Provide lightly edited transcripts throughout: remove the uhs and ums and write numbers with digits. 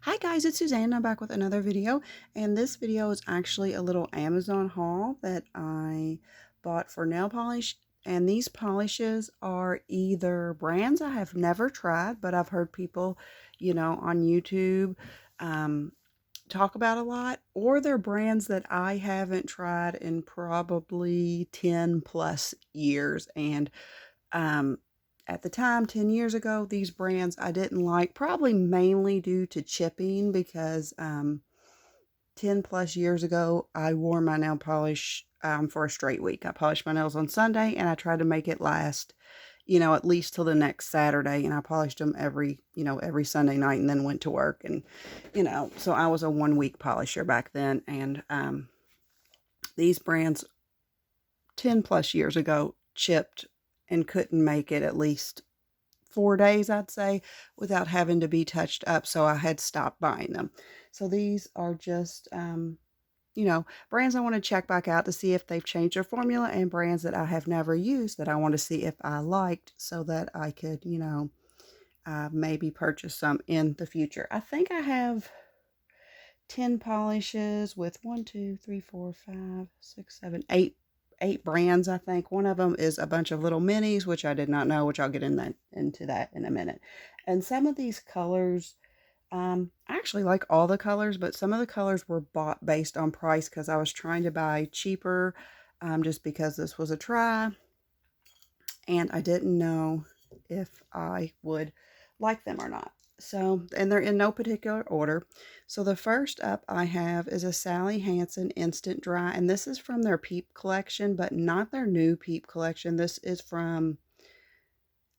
Hi guys, it's Suzanne. I'm back with another video, and this video is actually a little Amazon haul that I bought for nail polish. And these polishes are either brands I have never tried, but I've heard people, on YouTube um, talk about a lot, or they're brands that I haven't tried in probably 10 plus years. And um, at the time, 10 years ago, these brands I didn't like, probably mainly due to chipping because 10 plus years ago, I wore my nail polish for a straight week. I polished my nails on Sunday and I tried to make it last, at least till the next Saturday. And I polished them every Sunday night and then went to work. And, so I was a 1 week polisher back then. And these brands 10 plus years ago chipped and couldn't make it at least 4 days, I'd say, without having to be touched up. So I had stopped buying them. So these are just, brands I want to check back out to see if they've changed their formula, and brands that I have never used that I want to see if I liked so that I could, maybe purchase some in the future. I think I have 10 polishes with 1, 2, 3, 4, 5, 6, 7, 8 brands. I think one of them is a bunch of little minis, which I did not know, which I'll get into that in a minute. And some of these colors, I actually like all the colors, but some of the colors were bought based on price because I was trying to buy cheaper, just because this was a try, and I didn't know if I would like them or not. So, and they're in no particular order. So the first up I have is a Sally Hansen Instant Dry, and this is from their Peep collection, but not their new Peep collection. This is from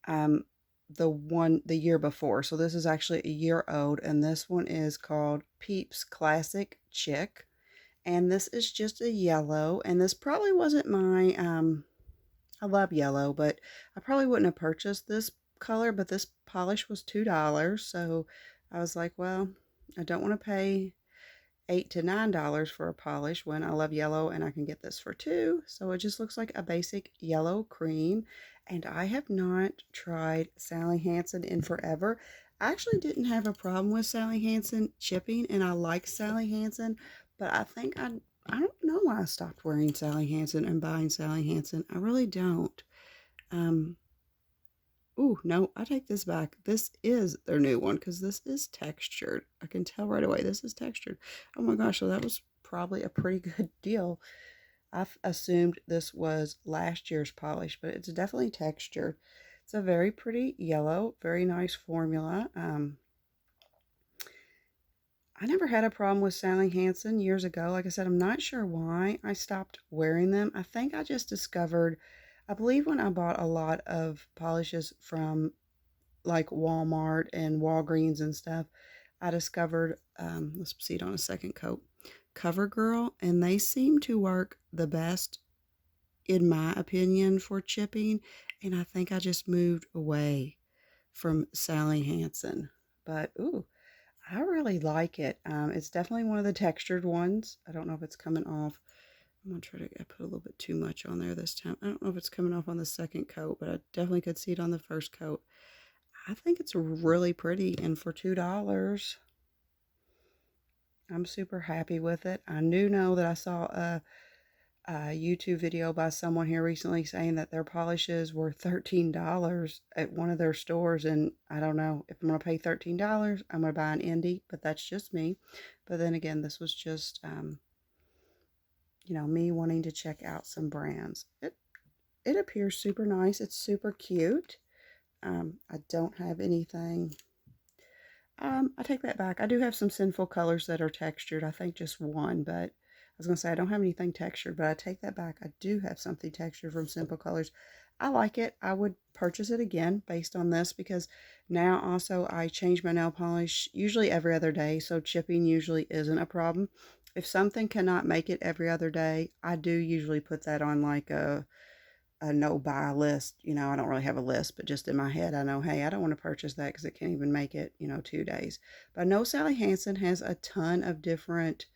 um, the year before. So this is actually a year old, and this one is called Peeps Classic Chick. And this is just a yellow, and this probably wasn't my I love yellow, but I probably wouldn't have purchased this color, but this polish was $2. So I was like, well, I don't want to pay $8 to $9 for a polish when I love yellow and I can get this for 2. So it just looks like a basic yellow cream. And I have not tried Sally Hansen in forever. I actually didn't have a problem with Sally Hansen chipping, and I like Sally Hansen, but I don't know why I stopped wearing Sally Hansen and buying Sally Hansen. I really don't. Um, Ooh, no, I take this back. This is their new one because this is textured. I can tell right away this is textured. Oh my gosh, so that was probably a pretty good deal. I assumed this was last year's polish, but it's definitely textured. It's a very pretty yellow, very nice formula. I never had a problem with Sally Hansen years ago. Like I said, I'm not sure why I stopped wearing them. I think I just discovered, I believe when I bought a lot of polishes from like Walmart and Walgreens and stuff, I discovered, let's see it on a second coat, CoverGirl, and they seem to work the best, in my opinion, for chipping. And I think I just moved away from Sally Hansen. But, ooh, I really like it. It's definitely one of the textured ones. I don't know if it's coming off. I'm going to try to I put a little bit too much on there this time. I don't know if it's coming off on the second coat, but I definitely could see it on the first coat. I think it's really pretty, and for $2, I'm super happy with it. I do know that I saw a YouTube video by someone here recently saying that their polishes were $13 at one of their stores, and I don't know if I'm going to pay $13. I'm going to buy an indie, but that's just me. But then again, this was just me wanting to check out some brands. It appears super nice. It's super cute. I don't have anything. I take that back. I do have some Sinful colors that are textured. I think just one, but I was going to say I don't have anything textured, but I take that back. I do have something textured from Simple Colors. I like it. I would purchase it again based on this because now also I change my nail polish usually every other day, so chipping usually isn't a problem. If something cannot make it every other day, I do usually put that on like a no buy list. I don't really have a list, but just in my head, I know, hey, I don't want to purchase that because it can't even make it, 2 days. But I know Sally Hansen has a ton of different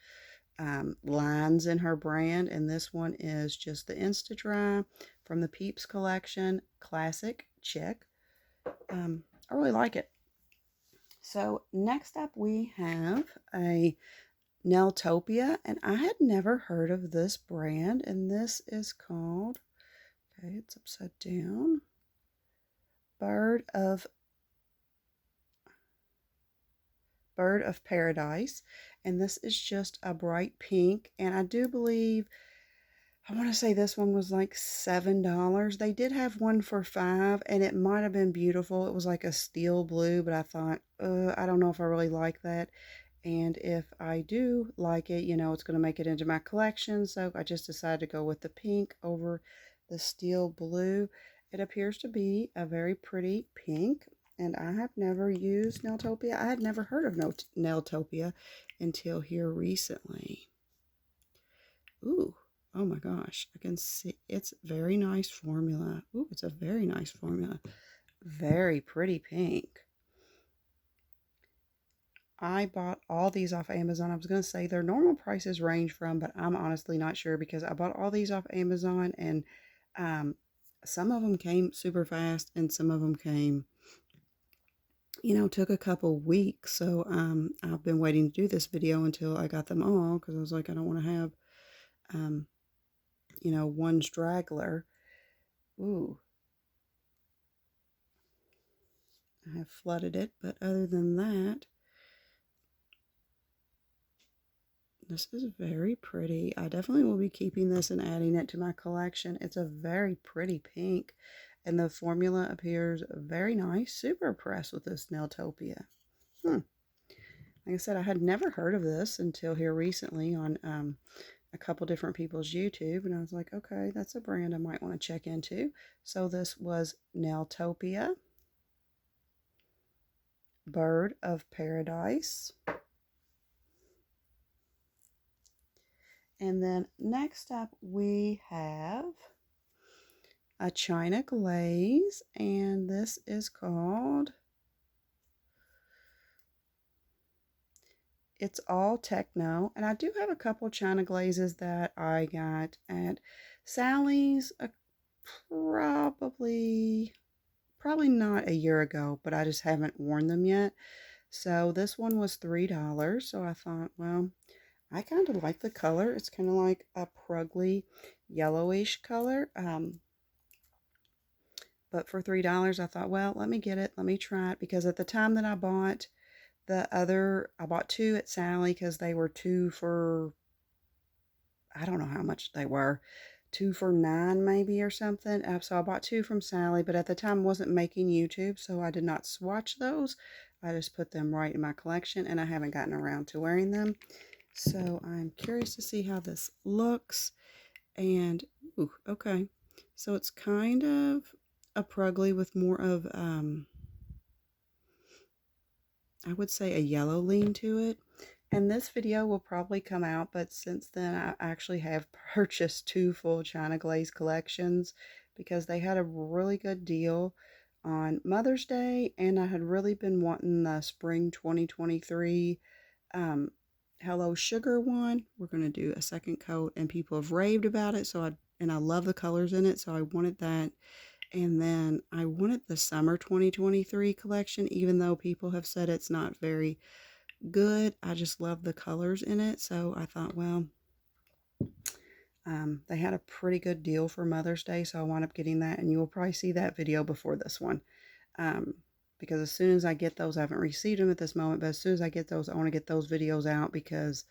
lines in her brand, and this one is just the Insta Dry from the Peeps collection, Classic Chick. I really like it. So next up we have a Nailtopia, and I had never heard of this brand, and this is called, okay, it's upside down, Bird of Paradise, and this is just a bright pink, and I do believe, I want to say this one was like $7. They did have one for $5, and it might have been beautiful. It was like a steel blue, but I thought, I don't know if I really like that. And if I do like it, you know, it's going to make it into my collection. So I just decided to go with the pink over the steel blue. It appears to be a very pretty pink. And I have never used Nailtopia. I had never heard of Nailtopia until here recently. Ooh, oh my gosh. I can see it's very nice formula. Ooh, it's a very nice formula. Very pretty pink. I bought all these off Amazon. I was going to say their normal prices range from, but I'm honestly not sure because I bought all these off Amazon, and some of them came super fast and some of them came, you know, took a couple weeks. So I've been waiting to do this video until I got them all because I was like, I don't want to have, you know, one straggler. Ooh. I have flooded it, but other than that, this is very pretty. I definitely will be keeping this and adding it to my collection. It's a very pretty pink, and the formula appears very nice. Super impressed with this Nailtopia. Like I said, I had never heard of this until here recently on a couple different people's YouTube, and I was like, okay, that's a brand I might want to check into. So this was Nailtopia, Bird of Paradise. And then next up we have a China Glaze, and this is called It's All Techno. And I do have a couple China Glazes that I got at Sally's probably not a year ago, but I just haven't worn them yet. So this one was $3. So I thought, well, I kind of like the color. It's kind of like a prugly yellowish color. But for $3, I thought, well, let me get it. Let me try it. Because at the time that I bought I bought two at Sally because they were two for, I don't know how much they were. 2 for $9 maybe or something. So I bought two from Sally, but at the time I wasn't making YouTube, so I did not swatch those. I just put them right in my collection, and I haven't gotten around to wearing them. So I'm curious to see how this looks. And, ooh, okay. So it's kind of a prugly with more of, I would say a yellow lean to it. And this video will probably come out, but since then I actually have purchased two full China Glaze collections because they had a really good deal on Mother's Day, and I had really been wanting the spring 2023 Hello Sugar one. We're going to do a second coat, and people have raved about it, so I love the colors in it, so I wanted that. And then I wanted the summer 2023 collection, even though people have said it's not very good. I just love the colors in it, so I thought, well, they had a pretty good deal for Mother's Day, so I wound up getting that, and you will probably see that video before this one. Because as soon as I get those, I haven't received them at this moment, but as soon as I get those, I want to get those videos out because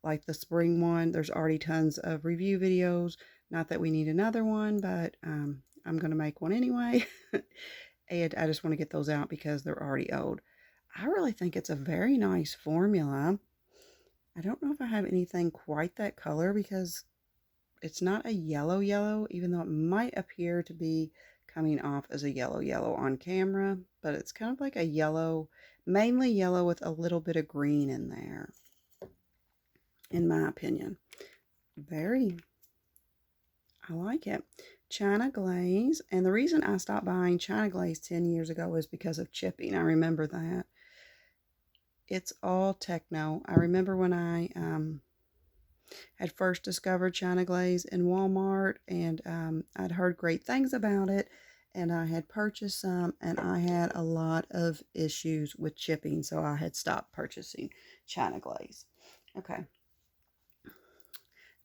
like the spring one, there's already tons of review videos. Not that we need another one, but I'm going to make one anyway. And I just want to get those out because they're already old. I really think it's a very nice formula. I don't know if I have anything quite that color because it's not a yellow, even though it might appear to be coming off as a yellow on camera, but it's kind of like a yellow, mainly yellow with a little bit of green in there, in my opinion. I like it. China Glaze, and the reason I stopped buying China Glaze 10 years ago is because of chipping. I remember that. It's All Techno. I remember when I had first discovered China Glaze in Walmart, and I'd heard great things about it, and I had purchased some, and I had a lot of issues with chipping, so I had stopped purchasing China Glaze. Okay.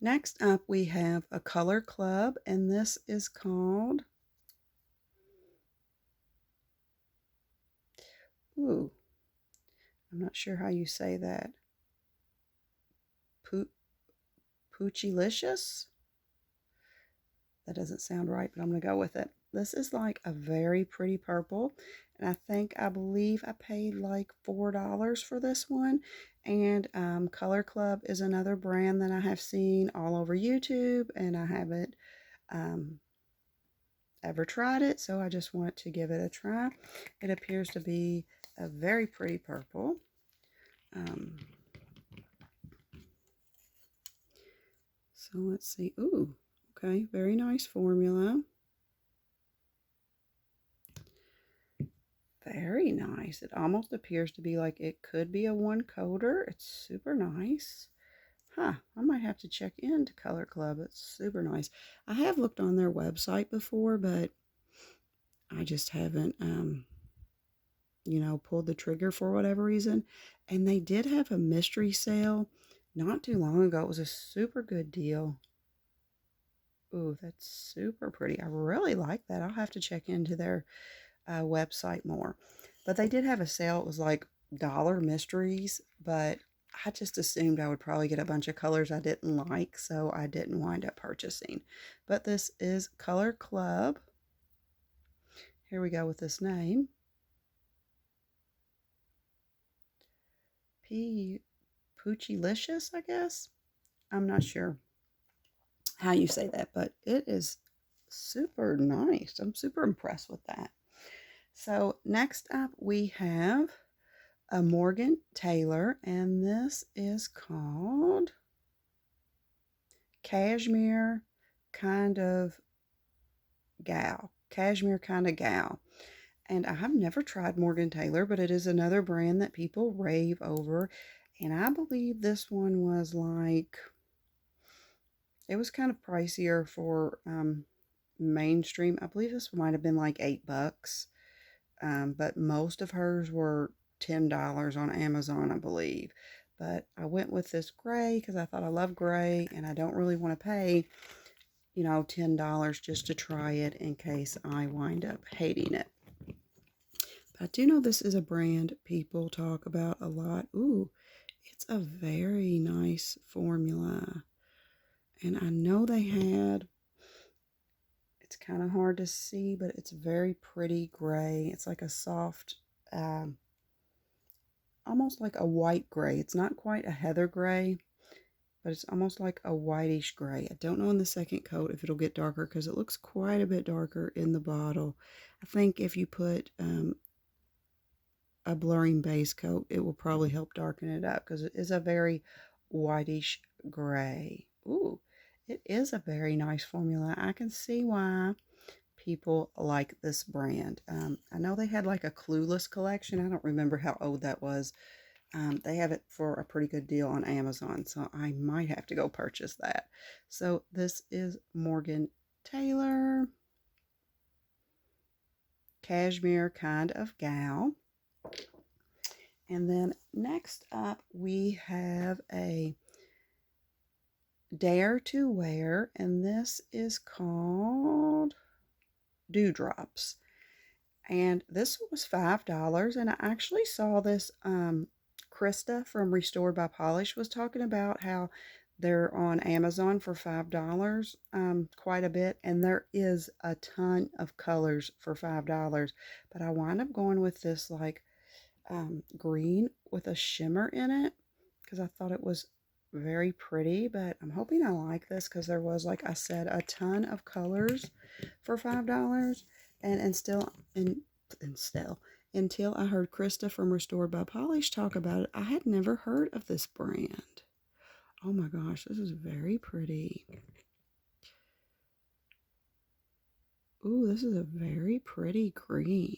Next up, we have a Color Club, and this is called, ooh, I'm not sure how you say that. Poochylicious? That doesn't sound right, but I'm going to go with it. This is like a very pretty purple. And I believe I paid like $4 for this one. And Color Club is another brand that I have seen all over YouTube. And I haven't ever tried it. So I just want to give it a try. It appears to be a very pretty purple. So let's see. Ooh, okay. Very nice formula. Very nice. It almost appears to be like it could be a one coater. It's super nice. Huh, I might have to check into Color Club. It's super nice. I have looked on their website before, but I just haven't, pulled the trigger for whatever reason. And they did have a mystery sale not too long ago. It was a super good deal. Ooh, that's super pretty. I really like that. I'll have to check into their website more. But they did have a sale. It was like dollar mysteries, but I just assumed I would probably get a bunch of colors I didn't like, so I didn't wind up purchasing. But this is Color Club. Here we go with this name. Poochylicious, I guess. I'm not sure how you say that, but it is super nice. I'm super impressed with that. So next up we have a Morgan Taylor, and this is called Cashmere Kind of Gal. Cashmere Kind of Gal. And I have never tried Morgan Taylor, but it is another brand that people rave over. And I believe this one was like, it was kind of pricier for mainstream. I believe this might have been like $8. But most of hers were $10 on Amazon, I believe. But I went with this gray because I thought I love gray, and I don't really want to pay, $10 just to try it in case I wind up hating it. But I do know this is a brand people talk about a lot. Ooh, it's a very nice formula. And I know they had, it's kind of hard to see, but it's very pretty gray. It's like a soft, almost like a white gray. It's not quite a heather gray, but it's almost like a whitish gray. I don't know in the second coat if it'll get darker because it looks quite a bit darker in the bottle. I think if you put a blurring base coat, it will probably help darken it up because it is a very whitish gray. Ooh, it is a very nice formula. I can see why people like this brand. I know they had like a Clueless collection. I don't remember how old that was. They have it for a pretty good deal on Amazon, so I might have to go purchase that. So this is Morgan Taylor, Cashmere Kind of Gal. And then next up we have a Dare to Wear, and this is called Dewdrops. And this was $5, and I actually saw this, Krista from Restored by Polish was talking about how they're on Amazon for $5, quite a bit, and there is a ton of colors for $5, but I wind up going with this like green with a shimmer in it because I thought it was very pretty, but I'm hoping I like this because there was, like I said, a ton of colors for $5, and still until I heard Krista from Restored by Polish talk about it, I had never heard of this brand. Oh my gosh, this is very pretty. Ooh, this is a very pretty green.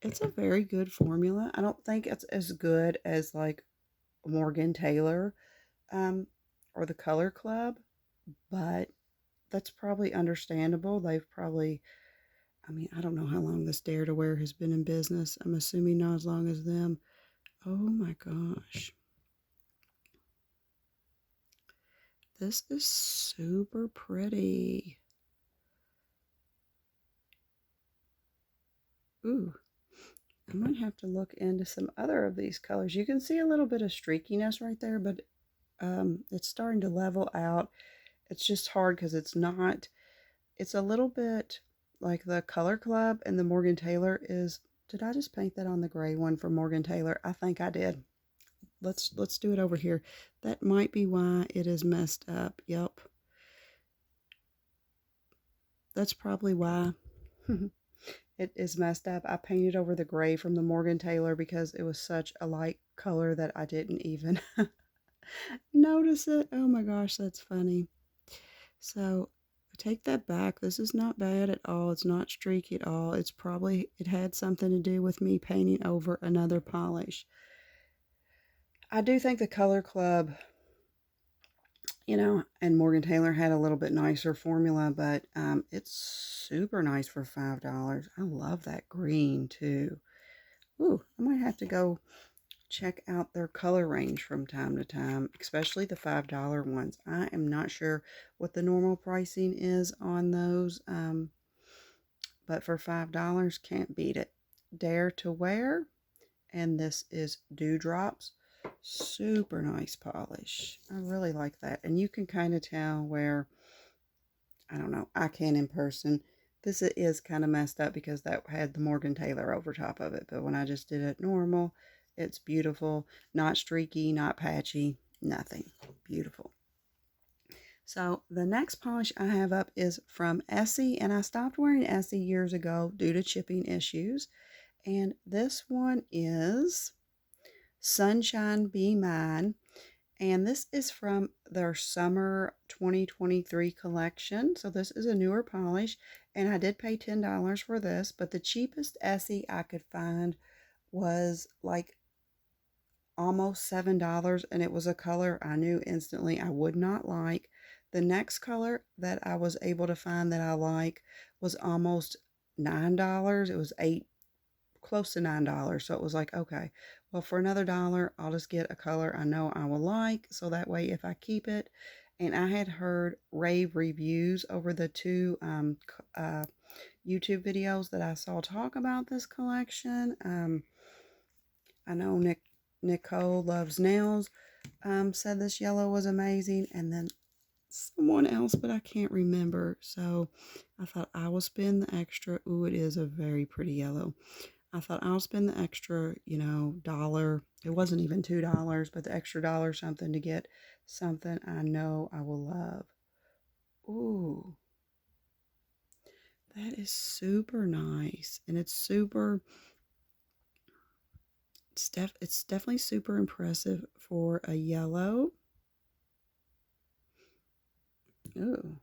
It's a very good formula. I don't think it's as good as like Morgan Taylor or the Color Club, but that's probably understandable. They've probably, I mean, I don't know how long this Dare to Wear has been in business. I'm assuming not as long as them. Oh my gosh. This is super pretty. Ooh, I might have to look into some other of these colors. You can see a little bit of streakiness right there, but it's starting to level out. It's just hard because it's not, it's a little bit like the Color Club and the Morgan Taylor is, did I just paint that on the gray one for Morgan Taylor? I think I did. Let's do it over here. That might be why it is messed up. Yep. That's probably why it is messed up. I painted over the gray from the Morgan Taylor because it was such a light color that I didn't even notice it. Oh my gosh, that's funny. So take that back. This is not bad at all. It's not streaky at all. It's probably, it had something to do with me painting over another polish. I do think the Color Club, you know, and Morgan Taylor had a little bit nicer formula, but it's super nice for $5. I love that green too. Ooh, I might have to go check out their color range from time to time, especially the $5 ones. I am not sure what the normal pricing is on those, but for $5, can't beat it. Dare to Wear, and this is Dewdrops. Super nice polish. I really like that. And you can kind of tell where, I don't know, I can in person. This is kind of messed up because that had the Morgan Taylor over top of it. But when I just did it normal, it's beautiful. Not streaky, not patchy, nothing. Beautiful. So the next polish I have up is from Essie. And I stopped wearing Essie years ago due to chipping issues. And this one is Sunshine Be Mine. And this is from their summer 2023 collection. So this is a newer polish. And I did pay $10 for this. But the cheapest Essie I could find was like almost $7. And it was a color I knew instantly I would not like. The next color that I was able to find that I like was almost $9. It was close to $9. So it was like, okay, well, for another dollar, I'll just get a color I know I will like. So that way, if I keep it, and I had heard rave reviews over the two YouTube videos that I saw talk about this collection. I know Nicole Loves Nails said this yellow was amazing, and then someone else, but I can't remember. So I thought I will spend the extra. Ooh, it is a very pretty yellow. I thought I'll spend the extra, you know, dollar. It wasn't even $2, but the extra dollar something to get something I know I will love. Ooh, that is super nice. And it's super, it's definitely super impressive for a yellow. Ooh.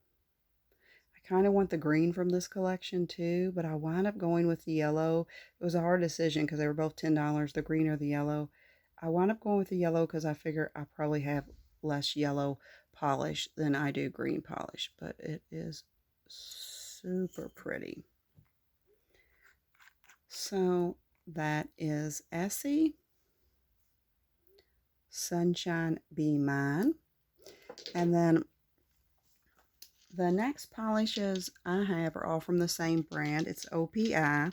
Kind of want the green from this collection too, but I wound up going with the yellow. It was a hard decision because they were both $10, the green or the yellow. I wound up going with the yellow because I figure I probably have less yellow polish than I do green polish, but it is super pretty. So that is Essie, Sunshine Be Mine, and then the next polishes I have are all from the same brand. It's OPI.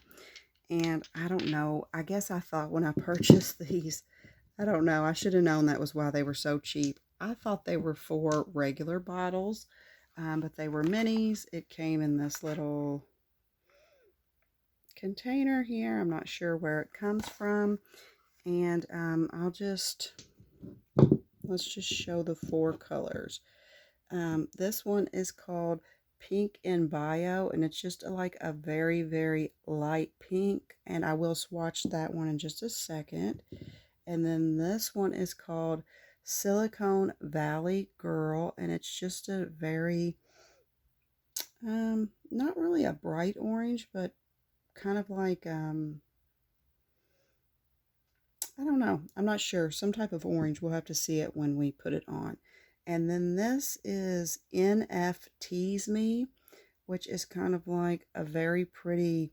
And I don't know. I guess I thought when I purchased these, I don't know. I should have known that was why they were so cheap. I thought they were for regular bottles, but they were minis. It came in this little container here. I'm not sure where it comes from. And let's just show the 4 colors. This one is called Pink in Bio, and it's just like a very, very light pink, and I will swatch that one in just a second. And then this one is called Silicon Valley Girl, and it's just a very, not really a bright orange, but kind of like, I don't know. I'm not sure. Some type of orange. We'll have to see it when we put it on. And then this is NF Tease Me, which is kind of like a very pretty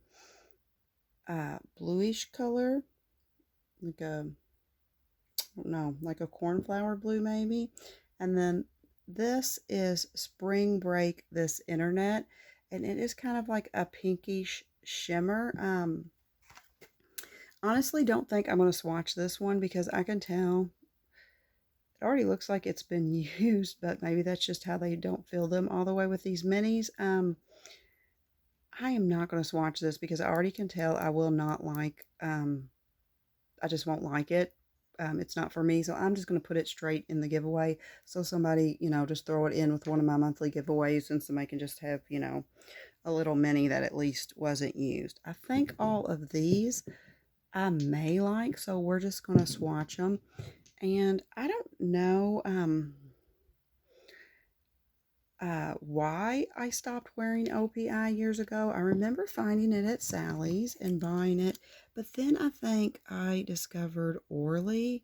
bluish color, like a, I don't know, like a cornflower blue maybe. And then this is Spring Break This Internet, and it is kind of like a pinkish shimmer. Honestly, don't think I'm going to swatch this one because I can tell it already looks like it's been used, but maybe that's just how they don't fill them all the way with these minis. I am not going to swatch this because I already can tell I will not like, I just won't like it. It's not for me, so I'm just going to put it straight in the giveaway. So somebody, just throw it in with one of my monthly giveaways and somebody can just have, a little mini that at least wasn't used. I think all of these I may like, so we're just going to swatch them. And I don't know why I stopped wearing OPI years ago. I remember finding it at Sally's and buying it, but then I think I discovered Orly,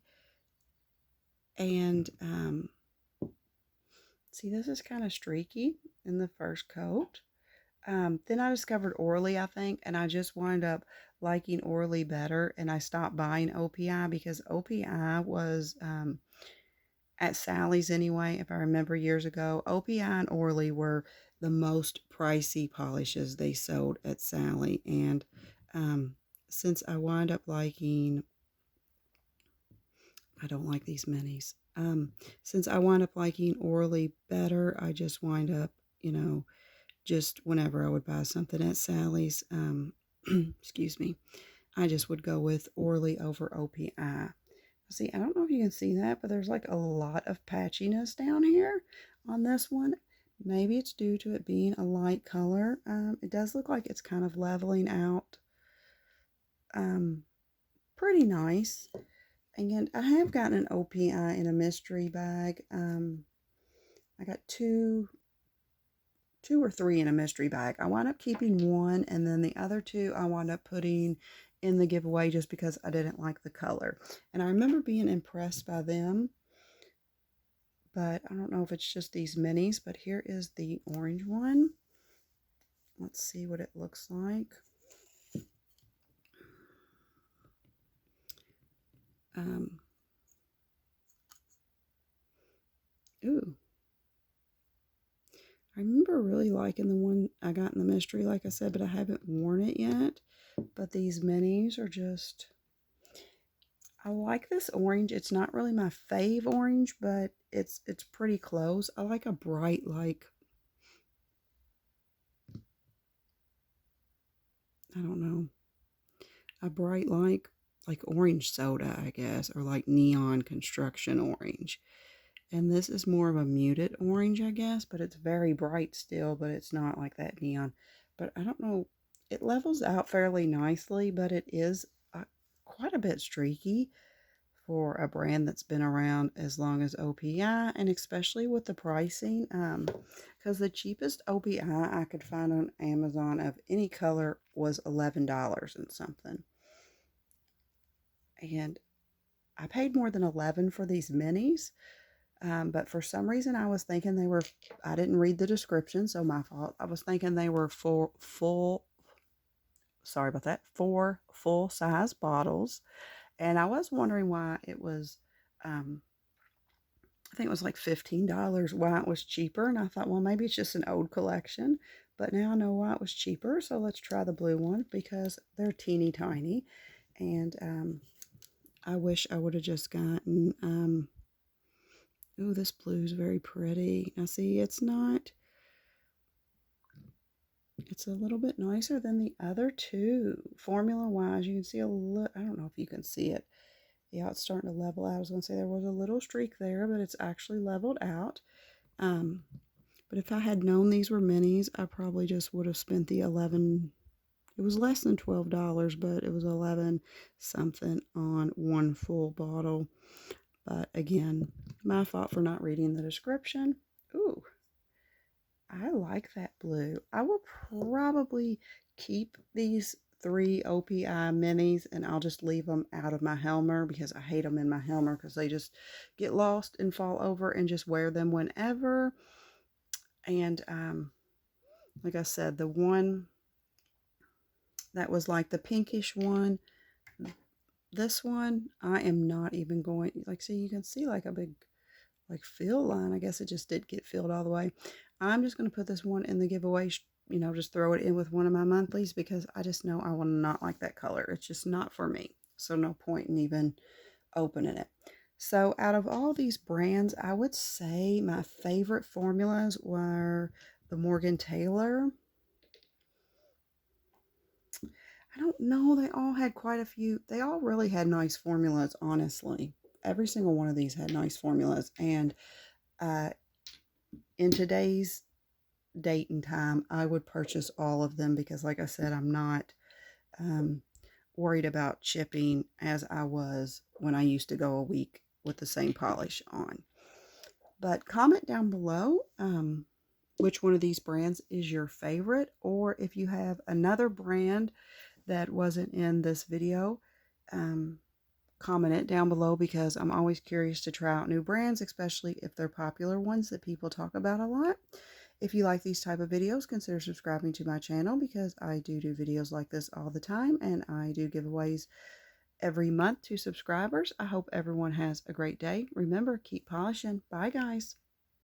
and see, this is kind of streaky in the first coat. Then I discovered Orly, I think, and I just wound up liking Orly better, and I stopped buying OPI because OPI was at Sally's anyway, if I remember years ago. OPI and Orly were the most pricey polishes they sold at Sally, and since I wound up liking, I don't like these minis. Since I wound up liking Orly better, I just wind up, just whenever I would buy something at Sally's, excuse me, I just would go with Orly over OPI. See, I don't know if you can see that, but there's like a lot of patchiness down here on this one. Maybe it's due to it being a light color. It does look like it's kind of leveling out. Pretty nice. Again, I have gotten an OPI in a mystery bag. I got two or three in a mystery bag. I wound up keeping one, and then the other two I wound up putting in the giveaway just because I didn't like the color. And I remember being impressed by them, but I don't know if it's just these minis, but here is the orange one. Let's see what it looks like. Ooh. I remember really liking the one I got in the mystery, like I said, but I haven't worn it yet. But these minis are just, I like this orange. It's not really my fave orange, but it's pretty close. I like a bright, like, I don't know, a bright, like orange soda, I guess, or like neon construction orange. And this is more of a muted orange, I guess, but it's very bright still, but it's not like that neon. But I don't know, it levels out fairly nicely, but it is quite a bit streaky for a brand that's been around as long as OPI, and especially with the pricing, because the cheapest OPI I could find on Amazon of any color was $11 and something. And I paid more than $11 for these minis. But for some reason, I was thinking they were, I didn't read the description, so my fault. I was thinking they were sorry about that, 4 full-size bottles. And I was wondering why it was, I think it was like $15, why it was cheaper. And I thought, well, maybe it's just an old collection. But now I know why it was cheaper. So let's try the blue one because they're teeny tiny. And I wish I would have just gotten, ooh, this blue is very pretty. Now see, it's a little bit nicer than the other two. Formula-wise, you can see a little, I don't know if you can see it. Yeah, it's starting to level out. I was going to say there was a little streak there, but it's actually leveled out. But if I had known these were minis, I probably just would have spent the $11. It was less than $12, but it was 11 something on one full bottle. But again, my fault for not reading the description. Ooh, I like that blue. I will probably keep these 3 OPI minis, and I'll just leave them out of my Helmer because I hate them in my Helmer because they just get lost and fall over, and just wear them whenever. And like I said, the one that was like the pinkish one, this one, I am not even going, like, see, you can see like a big like fill line. I guess it just did get filled all the way. I'm just going to put this one in the giveaway, you know, just throw it in with one of my monthlies because I just know I will not like that color. It's just not for me. So no point in even opening it. So out of all these brands, I would say my favorite formulas were the Morgan Taylor. I don't know. They all had quite a few. They all really had nice formulas, honestly. Every single one of these had nice formulas. And in today's date and time, I would purchase all of them because, like I said, I'm not worried about chipping as I was when I used to go a week with the same polish on. But comment down below which one of these brands is your favorite, or if you have another brand that wasn't in this video, comment it down below because I'm always curious to try out new brands, especially if they're popular ones that people talk about a lot. If you like these type of videos, consider subscribing to my channel because I do videos like this all the time, and I do giveaways every month to subscribers. I hope everyone has a great day. Remember, keep polishing. Bye, guys.